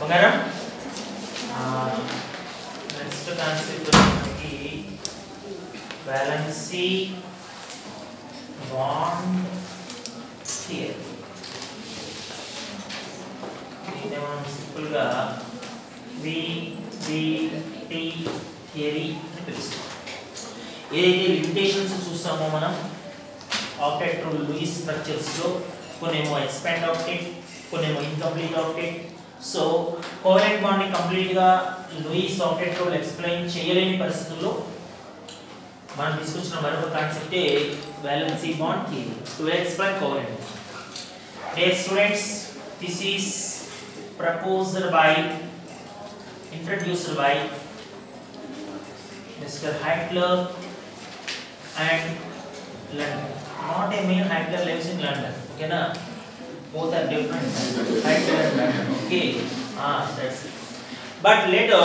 బంగారం next concept మనకి valency bond theory. దీన్ని మనం సింపుల్ గా VBT థియరీ అని పిలుస్తాం. ఏదైతే లిమిటేషన్స్ చూస్తామో మనం ఆక్టెట్ రూల్ లూయిస్ స్ట్రక్చర్స్ లో కొన్నేమో ఎక్స్పాండ్ ఆక్టెట్, కొన్నేమో incomplete octet. So covalent bond ని కంప్లీట్ గా లూయిస్ ఆక్టెట్ రూల్ ఎక్స్ప్లెయిన్ చేయలేని పరిస్థితుల్లో మనం తీసుకొచ్చిన మరొక కాన్సెప్టే valency bond theory to explain covalent bond. Dear students, this is introduced by Mr. Heitler and London. Not a mere Heitler lives in London. Okay, na? Both are different. Heitler and London. Okay. That's it. But later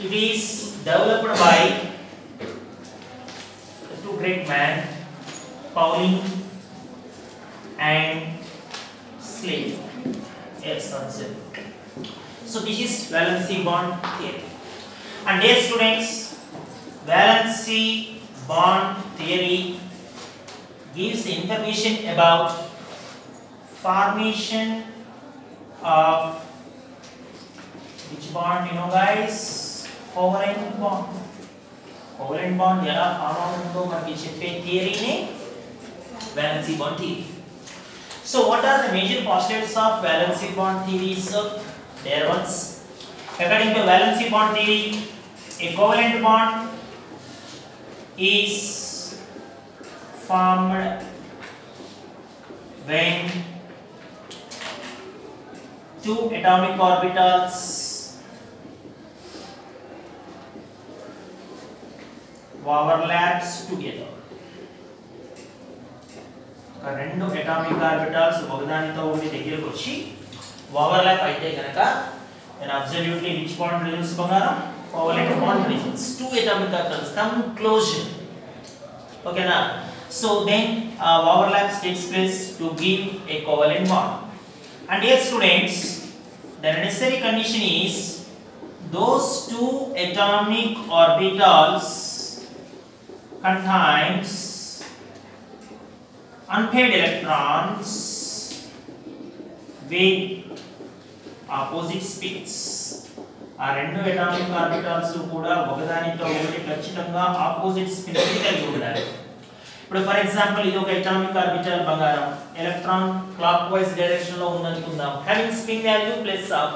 it is developed by the two great men, Pauling and Slade. Yes, that's it. So this is valency bond theory. And dear students, valency bond theory gives information about formation of which bond, you know guys? Covalent bond. Covalent bond ఎలా form అవుతుందో మనకి చెప్పే థియరీనే valency bond theory. So what are the major postulates of valency bond theory? So there ones. According to valency bond theory, a covalent bond is formed when two atomic orbitals overlaps together. రెండు atomic orbitals ఒకదానితో ఒకటి దగ్గరకు వచ్చి overlap అయితే గనక then absolutely which bond results బంగారం covalent bond results. Two atomic orbitals come closer. Okay na? So then overlaps takes place to give a covalent bond. And dear students, the necessary condition is those two atomic orbitals contains unpaired electrons with opposite spins. ఆ రెండు atomic orbitals కూడా ఒకదానితో ఒకటి ఖచ్చితంగా opposite spins కలిగి ఉండాలి. ఇప్పుడు for example ఇది ఒక అటామిక్ ఆర్బిటల్ బంగారం, ఎలక్ట్రాన్ క్లాక్ వైజ్ డైరెక్షన్ లో ఉందనుకుందాం, having spin value plus of.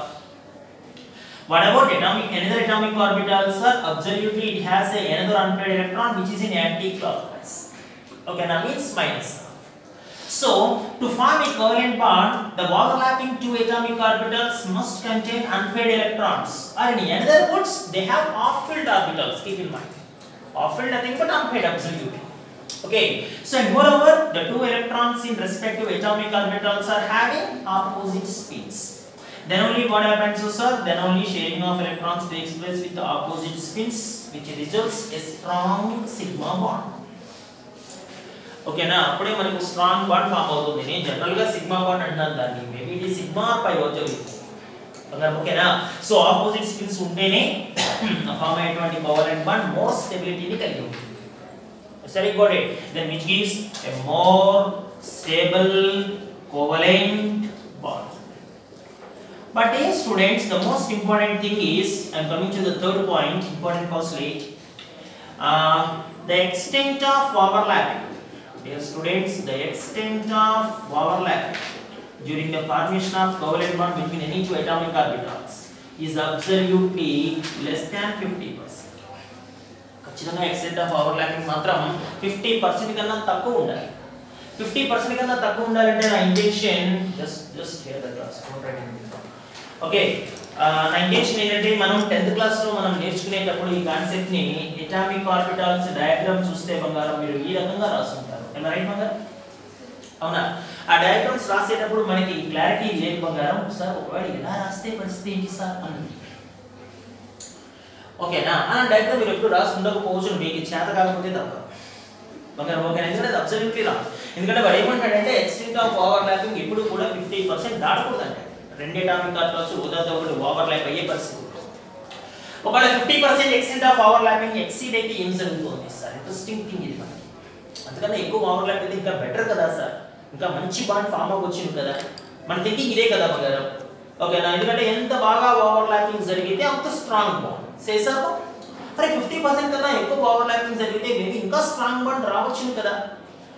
What about another atomic orbitals? Absolutely it has another unpaired electron which is in anti-clockwise. Okay, now means minus. So to form a covalent bond, the overlapping two atomic orbitals must contain unpaired electrons, or in other words they have off-filled orbitals. Keep in mind, off-filled nothing but unpaired absolutely. Okay, so and moreover the two electrons in respective atomic orbitals are having opposite spins. Then only what happens, sir? Then only sharing of electrons takes place with the opposite spins, which results a strong sigma bond. Okay na? అప్పుడే మనకు strong bond form అవుతుంది. నేను general గా sigma bond అంటాను దాన్ని, maybe ఇది sigma are పై అవుతుంది. ఓకేనా? సో ఆపోజిట్ స్పిన్స్ ఉంటేనే ఫామ్ అయ్యేటువంటి కోవలెంట్ బాండ్ మోర్ స్టెబిలిటీని కలిగి ఉంటుంది. Study got it. Then which gives a more stable covalent bond. But dear students, the most important thing is, I am coming to the third point, important postulate, the extent of overlapping. Dear students, the extent of overlapping during the formation of covalent bond between any two atomic orbitals is absolutely less than 50%. ఖచ్చితంగా extent of overlapping మాత్రం 50% కన్నా తక్కువ ఉండాలి. 50% కన్నా తక్కువ ఉండాలంటే నా intention just hear that class okay. నా ఇంటెన్షన్ ఏంటంటే మనం 10th క్లాస్ లో మనం నేర్చుకునేటప్పుడు ఈ కాన్సెప్ట్ ని అటామిక్ ఆర్బిటాల్స్ డయాగ్రామ్ చూస్తే బంగారం మీరు ఈ రకంగా రాస్తుంటారు. ఏమ రైట్ బంగారం? అవునా? ఆ డయాగ్రామ్స్ రాసేటప్పుడు మనకి క్లారిటీ లేదు బంగారం. సార్ ఒకవేళ ఎలా రాస్తే పరిస్థితి ఏంటి సార్ అని. ఓకేనా? ఆ డయాగ్రామ్ మీరు ఎప్పుడు రాసి ఉండకపోవచ్చు, మీకు చేత కాకపోతే తప్ప బంగారం. ఓకేనా? ఎందుకంటే అది అబ్సల్యూట్లీ రాంగ్. ఎందుకంటే వాడు ఏమంటాడంటే ఎక్స్టెంట్ ఆఫ్ ఓవర్లాపింగ్ ఎప్పుడు కూడా 50% దాటకూడదంటే రెండు అటామిక్ ఆర్బిటాల్స్ ఒకదానితో ఒకటి ఓవర్లాప్ అయ్యే పరిస్థితి. ఒకవేళ 50% ఎక్స్టెంట్ ఆఫ్ ఓవర్లాపింగ్ ఎక్సీడ్ అయితే ఏం జరుగుతుంది సార్? ఇంట్రెస్టింగ్ థింగ్ ఇది మనకి. అందుకని ఎక్కువ ఓవర్లాప్ అయితే ఇంకా బెటర్ కదా సార్, ఇంకా మంచి బాండ్ ఫామ్ అవ్వొచ్చు కదా. మన థింకింగ్ ఇదే కదా మగారు. ఓకేనా? ఎందుకంటే ఎంత బాగా ఓవర్లాపింగ్ జరిగితే అంత స్ట్రాంగ్ బాండ్. చేసాము అరే 50% కన్నా ఎక్కువ ఓవర్లాపింగ్ జరిగితే మేబీ ఇంకా స్ట్రాంగ్ బాండ్ రావచ్చు కదా.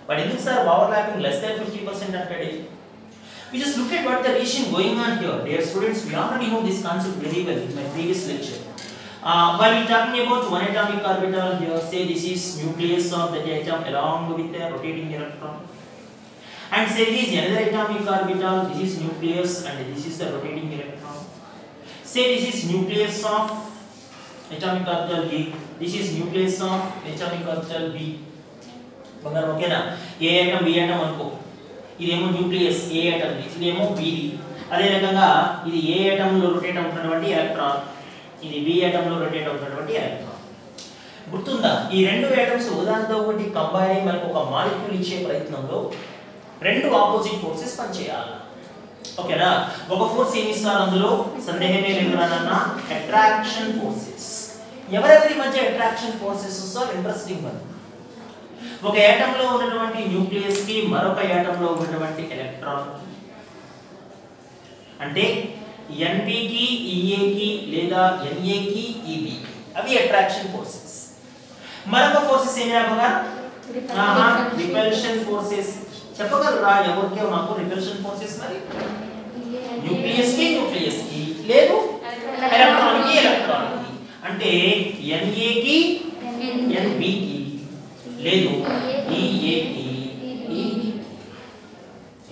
బట్ ఎందుకు సార్ ఓవర్లాపింగ్ లెస్ దాన్ 50% అంటాడు? We just look at what the relation going on here. Dear students, we already know this concept very well in my previous lecture. While we talking about one atomic orbital here, say this is nucleus of the atom along with a rotating electron. And say this is another atomic orbital, this is nucleus and this is the rotating electron. Say this is nucleus of atomic orbital A, this is nucleus of atomic orbital B. బంగారం ఓకేనా? ఏ atom B atom అనుకో, ఇదేమో nucleus ఏ atom, ఇదేమో B. అదే రకంగా ఇది ఏ atom లో rotate అవుతున్నటువంటి ఎలక్ట్రాన్, ఇది B atom లో రొటేట్ అవుతున్నటువంటి ఎలక్ట్రాన్. గుర్తుందా? ఈ రెండు ఆటమ్స్ ఒకదానితో ఒకటి కంబైన్ అయ్యి మనకు ఒక మాలిక్యూల్ ఇచ్చే ప్రయత్నంలో రెండు ఆపోజిట్ ఫోర్సెస్ పనిచేయాలి. ఓకేనా? ఒక ఫోర్స్ ఏమి ఇస్తారు అందులో? సందేహమే లేదు నాన్న, అట్రాక్షన్ ఫోర్సెస్. ఎవరెవరి మధ్య attraction forces sir? Interesting one. ఒక ఆటమ్ లో ఉన్నటువంటి న్యూక్లియస్ కి మరొక ఆటమ్ లో ఉన్నటువంటి ఎలక్ట్రాన్ అంటే NP కి EA కి లేదా NA కి EB, అవి అట్రాక్షన్ ఫోర్సెస్. మరొక ఫోర్సెస్ ఏమి రాబోగా? Repulsion forces. చెప్పగలరా ఎవరికి మాకు రిపల్షన్ ఫోర్సెస్? మరి న్యూక్లియస్ కి లేదు ఎలక్ట్రాన్ కి అంటే NA కి NB కి లేదు EA కి EB.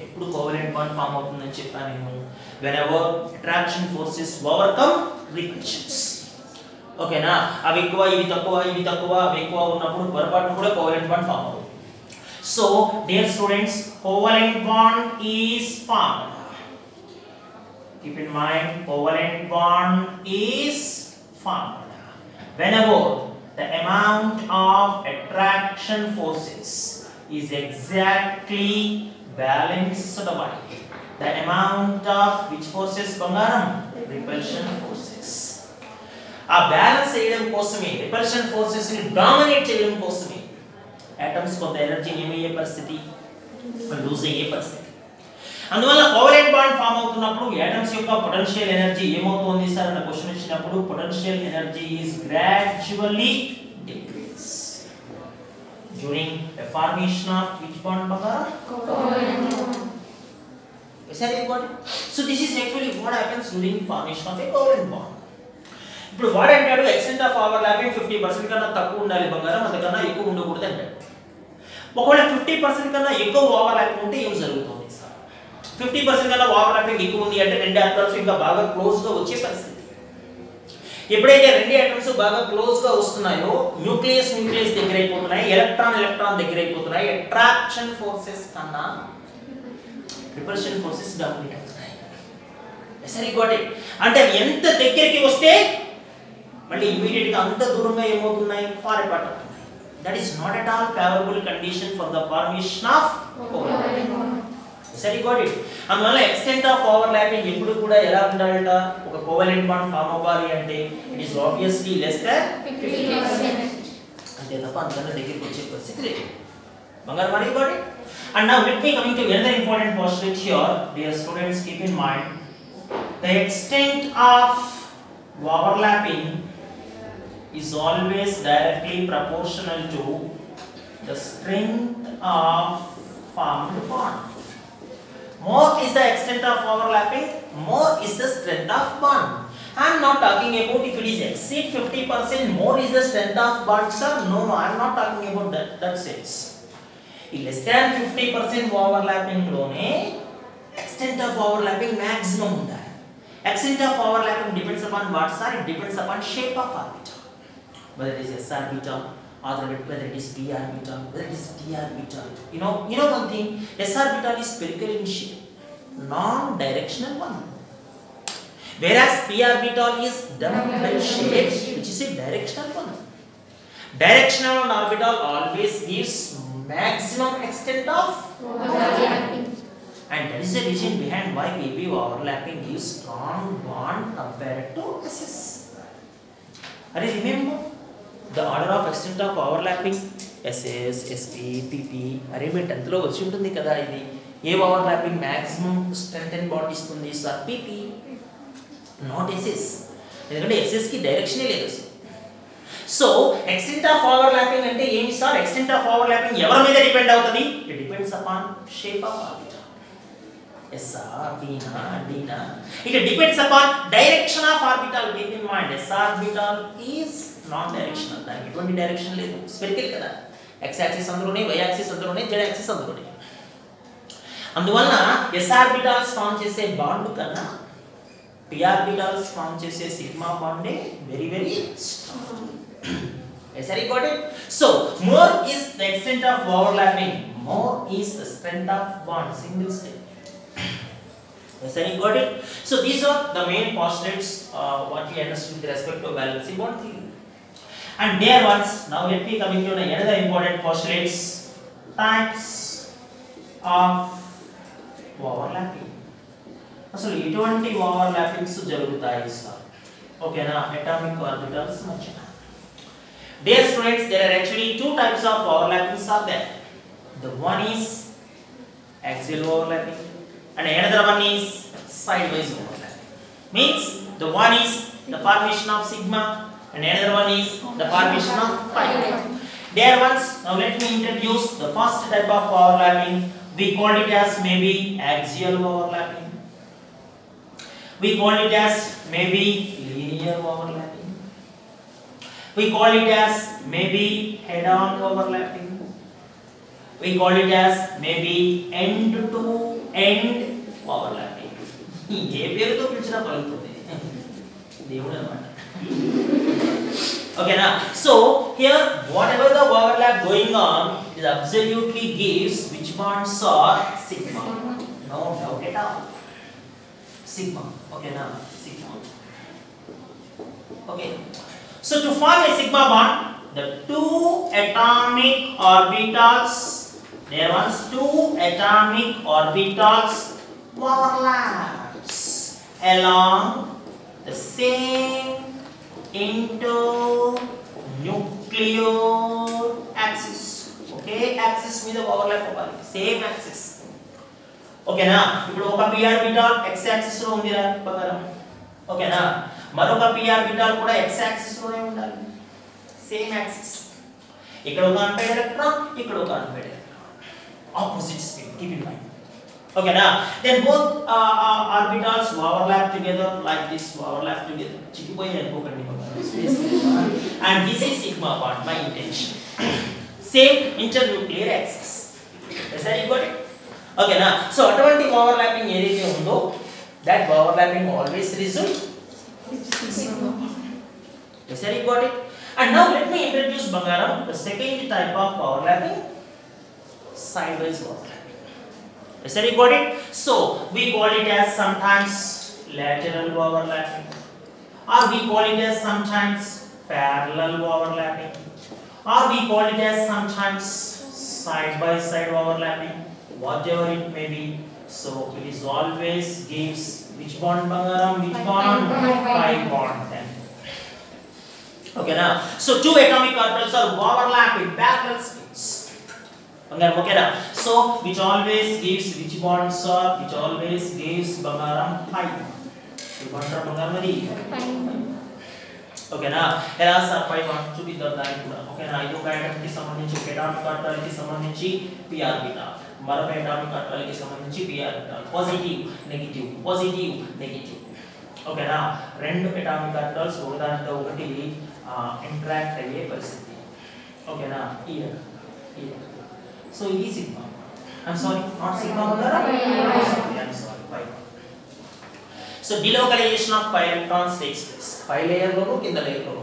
ఎప్పుడు కోవలెంట్ బాండ్ ఫామ్ అవుతుందని చెప్పాను నేను. whenever attraction forces overcome repulsions. ఓకేనా? అవి ఎక్కువ ఇవి తక్కువ, ఇవి తక్కువ అవి ఎక్కువ ఉన్నప్పుడు పొరపాటున కూడా కోవలెంట్ బాండ్ ఫామ్ అవుతుంది. So dear students, covalent bond is formed. Keep in mind, covalent bond is formed whenever the amount of attraction forces is exactly balanced by the amount of which forces? బంగారం, repulsion forces. ఆ balance చేయడం కోసమే, repulsion forces ని dominate చేయడం కోసమే atoms కొంత energy ఏమయ్యే పరిస్థితి, loose అయ్యే పరిస్థితి. అందువల్ల కోవలెంట్ బాండ్ ఫామ్ అవుతున్నప్పుడు ఆటమ్స్ యొక్క పొటెన్షియల్ ఎనర్జీ ఏమవుతుంది సార్ అన్న క్వశ్చన్ ఇచ్చినప్పుడు, potential energy is gradually decrease during the formation of which bond బంగారం? Covalent bond. Very important. So this is actually what happens during formation of a covalent bond. ఇప్పుడు వాడు అంటాడు extent of overlapping 50% కన్నా తక్కువ ఉండాలి బంగారం, అంతకన్నా ఎక్కువ ఉండకూడదు అంటాడు. ఒకవేళ 50% కన్నా ఎక్కువ ఓవర్లాపింగ్ ఉంటే ఏం జరుగుతుంది సార్? 50% కన్నా ఓవర్లాపింగ్ ఎక్కువ ఉంది అంటే రెండు ఆటమ్స్ ఇంకా బాగా క్లోజ్ గా వచ్చే పరిస్థితి. ఎప్పుడైతే రెండు ఆటమ్స్ బాగా క్లోజ్ గా వస్తున్నాయో న్యూక్లియస్ దగ్గర అయిపోతున్నాయి, ఎలక్ట్రాన్ దగ్గర అయిపోతున్నాయి. అట్రాక్షన్ ఫోర్సెస్ కన్నా రిపల్షన్ ఫోర్సెస్ డామినేట్ అవుతున్నాయి. సరే గోట్ ఇట్. అంటే ఎంత దగ్గరికి వస్తే మళ్ళీ ఇమిడియట్ గా అంత దూరంగా ఏమవుతున్నాయి? ఫార్ అపార్ట్ అవుతున్నాయి. That is not at all favourable condition for the formation of covalent bond. సరే గోట్ ఇట్. అందువల్ల ఎక్స్టెంట్ ఆఫ్ ఓవర్లాపింగ్ ఎప్పుడు కూడా ఎలా ఉండాలంట? ఒక కోవలెంట్ బాండ్ ఫామ్ అవ్వాలి అంటే it is obviously less than 50%. అంటే తప్ప అంతకన్నా దగ్గరికి వచ్చే పరిస్థితి లేదు. బంగారు మరి got it. And now let me coming to another important postulate here. Dear students, keep in mind the extent of overlapping is always directly proportional to the strength of formed bond. More is the extent of overlapping, more is the strength of bond. I am not talking about if it is exceed 50%, more is the strength of bond, sir. No, I am not talking about that sense. less than 50% overlapping లోనే extent of overlapping maximum ఉండాలి. Extent of overlapping depends upon what sir? It depends upon shape of orbital. Whether it is s orbital or whether it is p orbital, whether it is d orbital. You know one thing, s orbital is spherical in shape, non-directional one. Whereas p orbital is double shaped, which is a directional one. Directional orbital always gives maximum extent of overlapping and that is the reason behind why PP overlapping gives strong bond compared to SS. Are you remember the order of extent of overlapping? SS, SP, PP arrangement అంతలో వచ్చి ఉంటుంది కదా. ఇది ఏ overlapping maximum strength and bond ఇస్తుంది sir? PP, not SS. ఎందుకంటే SS కి డైరెక్షనే లేదు. సో ఎక్స్టెంట్ ఆఫ్ ఓవర్లాపింగ్ అంటే ఏమి సార్? ఎక్స్టెంట్ ఆఫ్ ఓవర్లాపింగ్ ఎవరి మీద డిపెండ్ అవుతుంది? It depends upon shape of orbital. SR, D, it depends upon direction of orbital. Keep in mind, S orbital is non-directional. దానికి ఎటువంటి direction లేదు, spherical కదా. x axis అందులోనే, y యాక్సిస్ అందులోనే, z axis అందులోనే. అందువలన s ఆర్బిటల్స్ ఫార్మ్ చేసే bond కన్నా p ఆర్బిటల్స్ ఫార్మ్ చేసే సిగ్మా బాండే very very strong. Yes, I got it. So more is the extent of overlapping, more is the strength of bond, single state. Yes, I got it. So these are the main postulates what we understood with respect to valency bond theory. And there ones, now let me come into another important postulates, types of overlapping. అసలు ఎటువంటి ఓవర్లాపింగ్స్ జరుగుతాయి sir? ఓకేనా, atomic orbitals మధ్యన. Dear students, there are actually two types of overlappings are there. The one is axial overlapping and another one is sidewise overlapping. Means the one is the formation of sigma and another one is the formation of pi. Dear ones, now let me introduce the first type of overlapping. We call it as maybe axial overlapping. We call it as maybe linear overlapping. We call it as maybe head-on overlapping. We call it as maybe end-to-end overlapping. ఏ పేరుతో పిలిచినా పలుకుతుంది దేవుడు అన్నమాట. Okay, now so here whatever the overlap going on, it absolutely gives which bonds are sigma. No doubt at all. Sigma. Okay, now sigma. Okay. So to form a sigma bond, the two atomic orbitals, there was two atomic orbitals overlaps along the same internuclear axis. Okay, axis మీద overlap అవ్వాలి, same axis. ఓకేనా, ఇప్పుడు ఒక p orbital x axis లో ఉంది రా పక్కన. ఓకేనా, మరొక p ఆర్బిటాల్ కూడా x యాక్సిస్ లోనే ఉండాలి, సేమ్ యాక్సిస్. ఇక్కడ ఒక అన్పైడ్ ఎలక్ట్రాన్, ఇక్కడ ఒక unpaid electron, opposite spin. Keep in mind. ఓకేనా, then both orbitals overlap together like this, overlap together. చిక్కిపోయి అనుకోకండి and this is sigma bond, my intention. Same internuclear axis. Is that you got it? ఓకేనా, so అటువంటి overlapping ఏదైతే ఉందో that overlapping always result sigma bond. Is that you got it? And now let me introduce Bangaram, the second type of overlapping, sidewise overlapping. Is that you got it? So we call it as sometimes lateral overlapping, or we call it as sometimes parallel overlapping, or we call it as sometimes side by side overlapping, whatever it may be. So it is always gives which bond Bangaram? Which bond? Pi bond then. Okay, now so two atomic orbitals are overlapping parallel spins. Okay, now so which always gives which bonds are? Which always gives Bangaram? Pi bond. Bangaram Bangaram ఓకేనా, ఎలా sir పై బond చూపిద్దాం దాన్ని కూడా. ఓకేనా, ఇది ఒక atom కి సంబంధించి అటామిక్ ఆర్బిటాల్ కి సంబంధించి p ఆర్బిటాల్, మరొక అటామిక్ ఆర్బిటాల్ కి సంబంధించి p orbital, positive negative positive negative. ఓకేనా, రెండు అటామిక్ ఆర్బిటాల్స్ ఒకదానితో ఒకటి ఇంటరాక్ట్ అయ్యే పరిస్థితి. ఓకేనా, ఈ సో ఇది sigma. I'm sorry, not sigma ఉన్నారా? I'm sorry, pi. So delocalization of pi electrons takes place. పై లేయర్ లోను కింద లేయర్ లోను.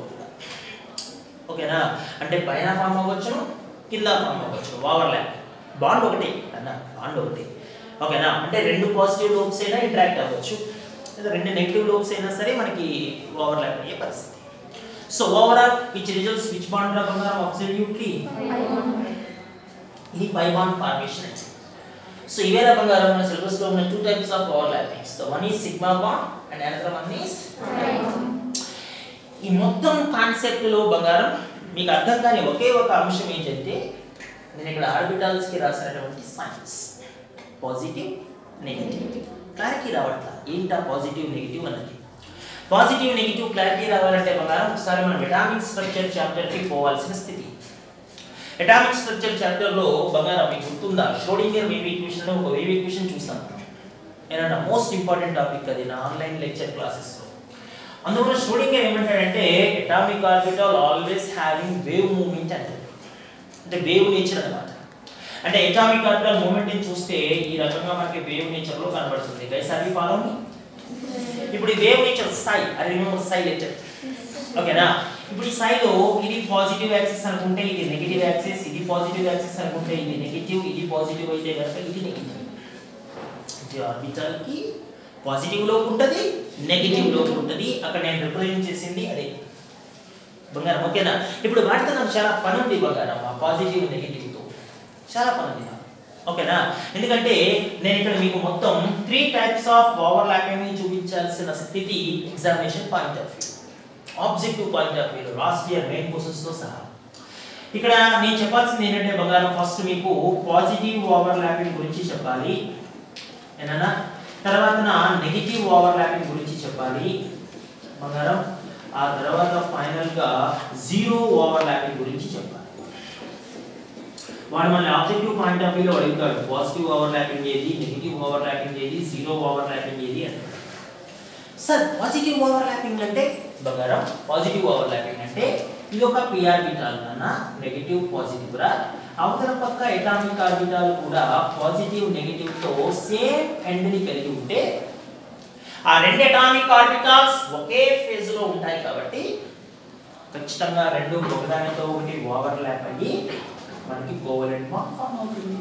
ఓకేనా, అంటే పైన ఫామ్ అవ్వచ్చు, కింద ఫామ్ అవ్వచ్చు. ఓవర్లాప్ బాండ్ ఒకటే అన్న, బాండ్ ఒకటే. ఓకేనా, అంటే రెండు పాజిటివ్ లోబ్స్ అయినా ఇంటరాక్ట్ అవ్వచ్చు, లేదా రెండు నెగటివ్ లోబ్స్ అయినా సరే మనకి ఓవర్లాప్ అయ్యే పరిస్థితి. So overall which results which bond రాబోతున్నారు? అబ్సల్యూట్లీ ఈ పై బాండ్ ఫార్మేషన్. సో ఇవేలా బంగారం మన సిలబస్ లో ఉన్న two types of overlappings. The one is sigma bond and another one is ఈ మొత్తం కాన్సెప్ట్ లో బంగారం మీకు అర్థం కాని ఒకే ఒక అంశం ఏంటంటే నేను ఇక్కడ ఆర్బిటాల్స్ కి రాసినటువంటి సైన్స్ పాజిటివ్ నెగటివ్ క్లారిటీ రావట్లా ఏంటా పాజిటివ్ నెగటివ్ అన్నది. పాజిటివ్ నెగటివ్ క్లారిటీ రావాలంటే బంగారం ఒకసారి మనం అటామిక్ స్ట్రక్చర్ చాప్టర్ కి పోవాల్సిన స్థితి. అటామిక్ స్ట్రక్చర్ చాప్టర్ లో బంగారం మీకు గుర్తుందా ష్రోడింగర్ వేవ్ ఈక్వేషన్ లో ఒక వేవ్ ఈక్వేషన్ చూసాం. ఏనంటే మోస్ట్ ఇంపార్టెంట్ టాపిక్ అది నా ఆన్లైన్ లెక్చర్ క్లాసెస్ లో. అందువల్ల ష్రోడింగర్ ఏమంటాడంటే atomic orbital always having wave movement అంటే వేవ్ నేచర్ అన్నమాట. అంటే అటామిక్ ఆర్బిటాల్ మూవ్మెంట్ ని చూస్తే ఈ రకంగా మనకి వేవ్ నేచర్ లో కనబడుతుంది. Guys are you follow me? ఇప్పుడు ఈ wave nature psi I remember psi letter ఓకేనా. ఇప్పుడు ఈ సైలో ఇది పాజిటివ్ యాక్సిస్ అనుకుంటే ఇది నెగటివ్ యాక్సిస్, ఇది పాజిటివ్ యాక్సిస్ అనుకుంటే ఇది నెగటివ్, ఇది పాజిటివ్ అయితే కనుక ఇది నెగటివ్. ఇది ఆర్బిటాల్ కి పాజిటివ్ లో ఉంటది నెగటివ్ లో ఉంటది. అక్కడ నేను రిప్రజెంట్ చేసింది అదే బంగారం ఓకేనా. ఇప్పుడు వాటితో నాకు చాలా పని ఉంది బంగారం ఆ పాజిటివ్ నెగటివ్ తో చాలా పని ఉంది ఓకేనా. ఎందుకంటే నేను ఇక్కడ మీకు మొత్తం 3 టైప్స్ ఆఫ్ ఓవర్లాపింగ్ ని చూపించాల్సిన స్థితి examination point of view objective point of view last year main questions తో సహా. ఇక్కడ నేను చెప్పాల్సింది ఏంటంటే బంగారం ఫస్ట్ మీకు పాజిటివ్ ఓవర్లాపింగ్ గురించి చెప్పాలి ఏనా. తర్వాత నెగటివ్ ఓవర్లాపింగ్ గురించి చెప్పాలి బంగారం. ఆ తర్వాత ఫైనల్ గా జీరో ఓవర్లాపింగ్ గురించి చెప్పాలి. వాడు మన ఆబ్జెక్టివ్ పాయింట్ ఆఫ్ వ్యూలో అడుగుతాడు పాజిటివ్ ఓవర్లాపింగ్ ఏది, నెగటివ్ ఓవర్లాపింగ్ ఏది, జీరో ఓవర్లాపింగ్ ఏది అని. సార్ పాజిటివ్ ఓవర్లాపింగ్ అంటే బంగారం పాజిటివ్ ఓవర్లాపింగ్ అంటే ఇది ఒక p ఆర్బిటాల్ అన్న నెగటివ్ పాజిటివ్ రా. అవతల పక్క అటామిక్ ఆర్బిటాల్ కూడా పాజిటివ్ నెగటివ్ తో సేమ్ ఎండ్ ని కలిగి ఉంటే ఆ రెండు అటామిక్ ఆర్బిటాల్స్ ఒకే ఫేజ్ లో ఉంటాయి కాబట్టి ఖచ్చితంగా రెండు ఒకదానితో ఒకటి ఓవర్లాప్ అయ్యి మనకి కోవలెంట్ బాండ్ ఫామ్ అవుతుంది.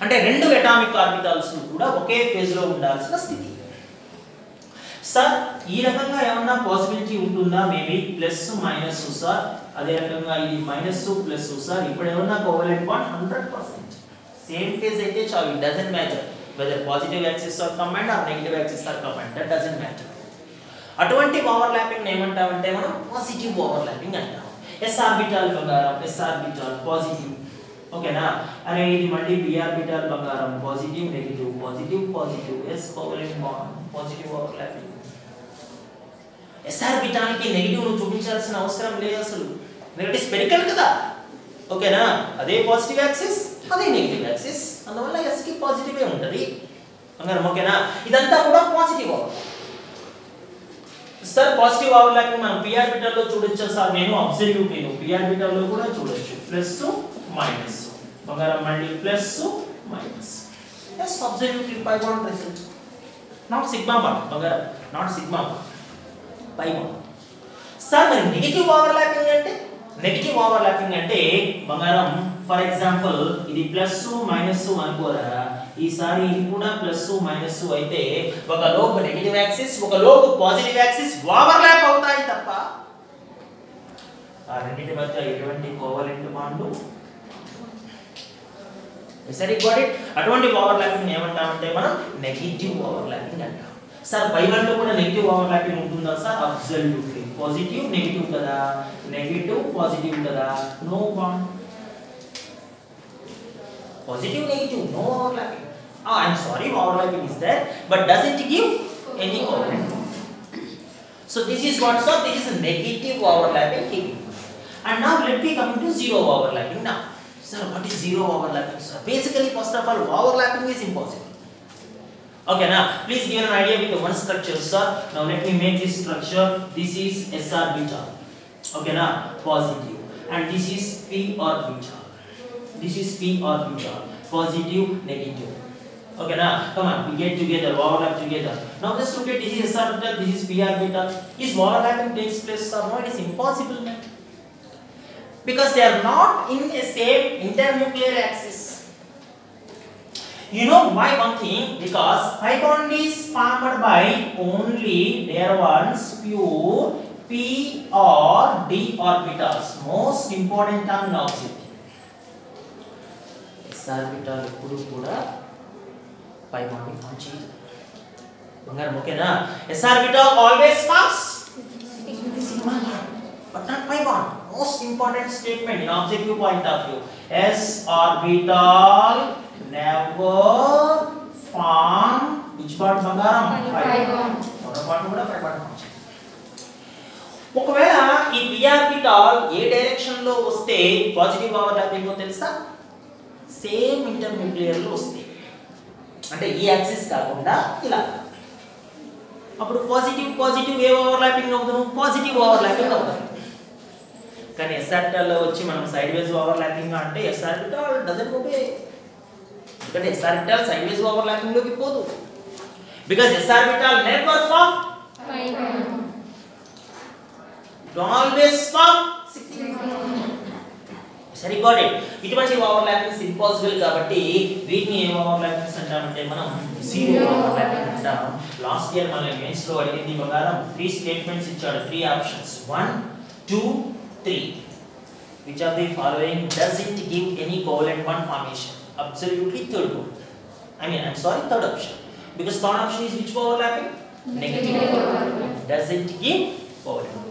అంటే రెండు అటామిక్ ఆర్బిటాల్స్ కూడా ఒకే ఫేజ్ లో ఉండాల్సిన స్థితి. సార్ ఈ రకంగా ఏమన్నా పాసిబిలిటీ ఉంటుందా? మేబీ ప్లస్ మైనస్ సార్, అదే రకంగా ఇది మైనస్ ప్లస్ సార్. ఇప్పుడు ఏమన్నా కోవలెంట్ బాండ్ 100% సేమ్ ఫేజ్ అయితే చాలు. It doesn't matter whether positive axis or combined or negative axis or combined, that doesn't matter. అటువంటి ఓవర్లాపింగ్ ఏమంటామంటే మనం పాజిటివ్ ఓవర్లాపింగ్ అంటాం. ఎస్ ఆర్బిటాల్ బంగారం ఎస్ ఆర్బిటాల్ పాజిటివ్ ఓకేనా. అరే ఇది మళ్ళీ p ఆర్బిటాల్ బంగారం positive negative positive positive s covalent bond positive overlapping. S orbital కి నెగటివ్ ను చూపించాల్సిన అవసరం లేదు అసలు, నెగటివ్ స్పెరికల్ కదా ఓకేనా. అదే పాజిటివ్ యాక్సిస్ అదే నెగటివ్ యాక్సిస్, అందువల్ల ఎస్ కి పాజిటివ్ ఏ ఉంటది బంగారం ఓకేనా. ఇదంతా కూడా positive overlapping. Sir positive overlapping మనం p ఆర్బిటాల్ లో చూడొచ్చు సార్. నేను అబ్సల్యూట్ నేను p ఆర్బిటాల్ లో కూడా చూడొచ్చు ప్లస్ మైనస్ బంగారం మళ్ళీ plus minus yes absolutely pi bond present not sigma bond బంగారం not sigma bond pi bond. Sir మరి నెగటివ్ ఓవర్లాపింగ్ అంటే నెగటివ్ ఓవర్లాపింగ్ అంటే బంగారం ఫర్ ఎగ్జాంపుల్ ఇది ప్లస్ మైనస్ అనుకోరా. ఈసారి ఇది కూడా ప్లస్ మైనస్ అయితే ఒక లోపు నెగటివ్ యాక్సిస్ ఒక లోపు పాజిటివ్ యాక్సిస్ ఓవర్లాప్ అవుతాయి తప్ప ఆ రెండింటి మధ్య ఎటువంటి కోవలెంట్ బాండ్ సరి గాట్ ఇట్. అటువంటి ఓవర్లాపింగ్ ఏమంటామంటే మనం నెగటివ్ ఓవర్లాపింగ్ అంటాం. సార్ పై వన్లో కూడా నెగటివ్ ఓవర్లాపింగ్ ఉంటుందా సార్? అబ్సల్యూట్లీ పాజిటివ్ నెగటివ్ కదా, నెగటివ్ పాజిటివ్ కదా, no bond. Positive negative no overlapping. I'm sorry overlapping is there but doesn't give any covalent. So this is what sir, this is a negative overlapping keeping. And now let me come to zero overlapping now. Sir what is zero overlapping sir? Basically first of all overlapping is impossible. Okay now please give an idea with the one structure sir. Now let me make this structure. This is s orbital. Okay now positive and this is p orbital. This is p orbital, positive, negative. Okay, now come on, we get together, overlap together. Now let's look at this is s orbital, this is p orbital. Is overlapping takes place or not? It is impossible, man. Because they are not in a same internuclear axis. You know why one thing? Because pi bond is formed by only there ones pure p or d orbitals. Most important term now. s orbital ఎప్పుడు కూడా పై bond ని form చేయదు బంగారం ఓకేనా s orbital always forms sigma bond but not pi bond most important statement in objective point of view s orbital never form which bond బంగారం pi bond మరో bond కూడా pi bond form చేయదు ఒకవేళ ఈ p orbital ఏ direction లో వస్తే positive overlapping తెలుసా సేమ్ ఇంటర్న్యూక్లియర్ లో వస్తే అంటే ఈ యాక్సిస్ కాకుండా ఇలా అప్పుడు పాజిటివ్ ఏ ఓవర్లాపింగ్ అవుతుంది పాజిటివ్ ఓవర్లాపింగ్ అవుతుంది కానీ s ఆర్బిటాల్ లో వచ్చి మనం సైడ్ వేస్ ఓవర్లాపింగ్ అంటే s ఆర్బిటాల్ డజంట్ ఒబే ఎందుకంటే s orbital sideways overlapping లోకి పోదు because s orbital never form pi bond it always form sigma సరి got it ఇటువంటి ఓవర్లాపింగ్స్ ఇంపాసిబుల్ కాబట్టి వీటిని ఏ ఓవర్లాపింగ్స్ అంటామంటే మనం జీరో ఓవర్లాపింగ్ అంటాం లాస్ట్ ఇయర్ మనం మెయిన్స్ లో అడిగింది బంగారం 3 స్టేట్మెంట్స్ ఇచ్చాడు 3 options 1 2 3 which of the following doesn't give any covalent bond formation absolutely third one I'm sorry third option because third option is which overlapping negative overlapping doesn't give covalent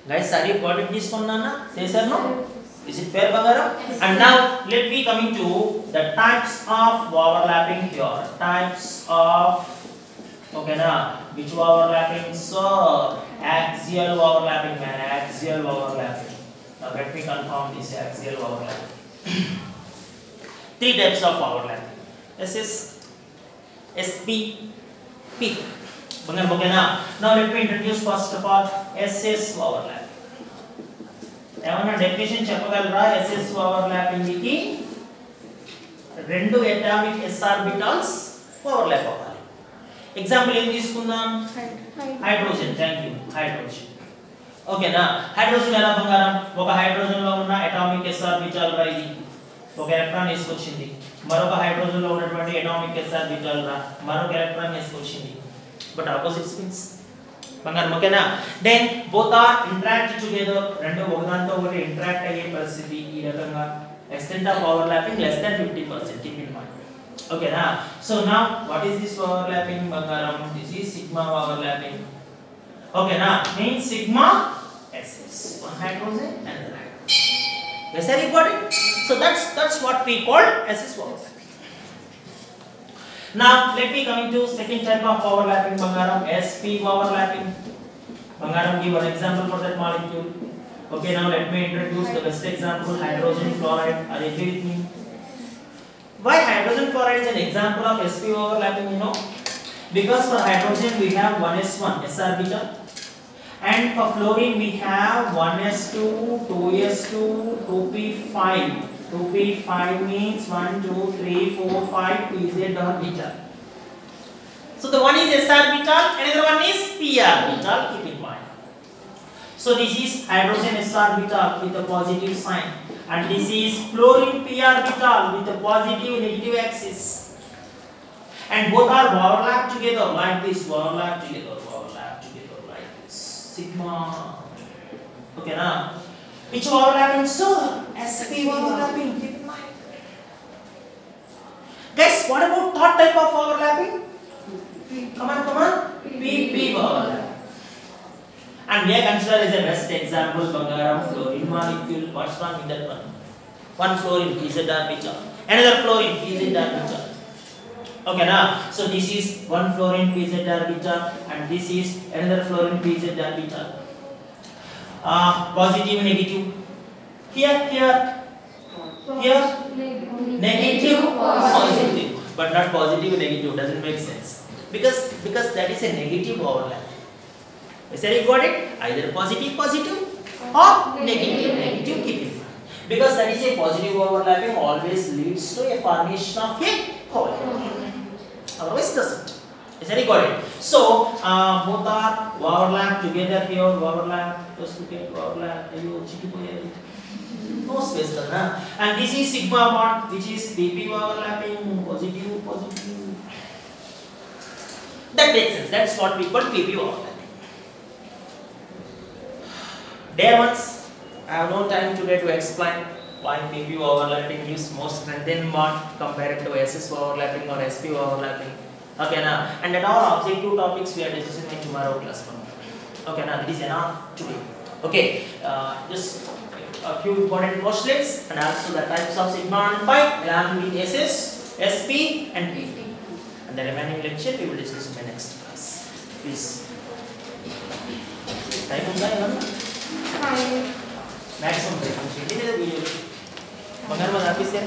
guys are you got it this one nana say sir no is it fair bangara yes. And now let me coming to the types of overlapping here types of okay na which overlapping so axial overlapping man axial overlapping now let me confirm this axial overlapping 3 types of overlapping ss sp p bangara okay na now let me introduce first of all ss overlapping ఏమన్నా definition చెప్పగలరా SS overlapping కి రెండు atomic s orbitals overlap అవ్వాలి example ఏం తీసుకుందాం hydrogen thank you hydrogen ఓకేనా hydrogen ఎలా బంగారం ఒక హైడ్రోజన్ లో ఉన్న అటామిక్ s ఆర్బిటాల్ రా ఇది ఒక ఎలక్ట్రాన్ తీసుకొచ్చింది మరొక హైడ్రోజన్ లో ఉన్నటువంటి అటామిక్ s ఆర్బిటాల్ రా మరొక ఎలక్ట్రాన్ తీసుకొచ్చింది బట్ ఆపోజిట్ స్పిన్స్ బంగారం ఓకేనా then both are interact together రెండు ఒకదాంతో ఒకటి ఇంటరాక్ట్ అయ్యే పరిస్థితి ఈ రకంగా extent of overlapping less than 50% keep in mind ఓకేనా so now what is this overlapping బంగారం దిస్ ఇస్ సిగ్మా ఓవర్లాపింగ్ ఓకేనా means sigma ss one hydrogen and the hydrogen yes I got it so that's what we call ss overlapping now let me coming to second type of overlapping bangaram sp overlapping bangaram give one example for that molecule okay now let me introduce the best example hydrogen fluoride are you agree with me why hydrogen fluoride is an example of sp overlapping you know because for hydrogen we have 1s1 s orbital and for fluorine we have 1s2 2s2 2p5 2p5 means 1 2 3 4 5 pz orbital so the one is s orbital another one is p orbital keep in mind so this is hydrogen s orbital with a positive sign and this is fluorine p orbital with a positive negative axis and both are overlap together like this overlap together like this sigma okay now which overlapping so sp overlapping keep in mind guys what about third type of overlapping come on pp overlapping and we are considered as a best example bangaram fluorine molecule what's wrong with that one fluorine pz orbital another fluorine pz orbital okay now so this is one fluorine pz orbital and this is another fluorine pz orbital positive negative here negative positive but not positive negative doesn't make sense because that is a negative overlap is that you got it either positive or negative keep in mind because that is a positive overlapping always leads to a formation of a covalent otherwise doesn't is that you got it so both are overlap together here overlap just look at overlap ayo chikipoyadi no space kada and this is sigma bond which is pp overlapping positive that makes sense that's what we call pp overlapping dear ones I have no time today to explain Why PP overlapping gives more strength in what compared to SS overlapping or SP overlapping. Okay, now and at all objective topics we are discussing in tomorrow class. Okay, now this is enough today. Okay, just a few important postulates and also the types of sigma and pi along with SS, SP and PP. And the remaining lecture we will discuss in the next class. Please. Time on that, maximum time. Ini video. Mengenai apa sih?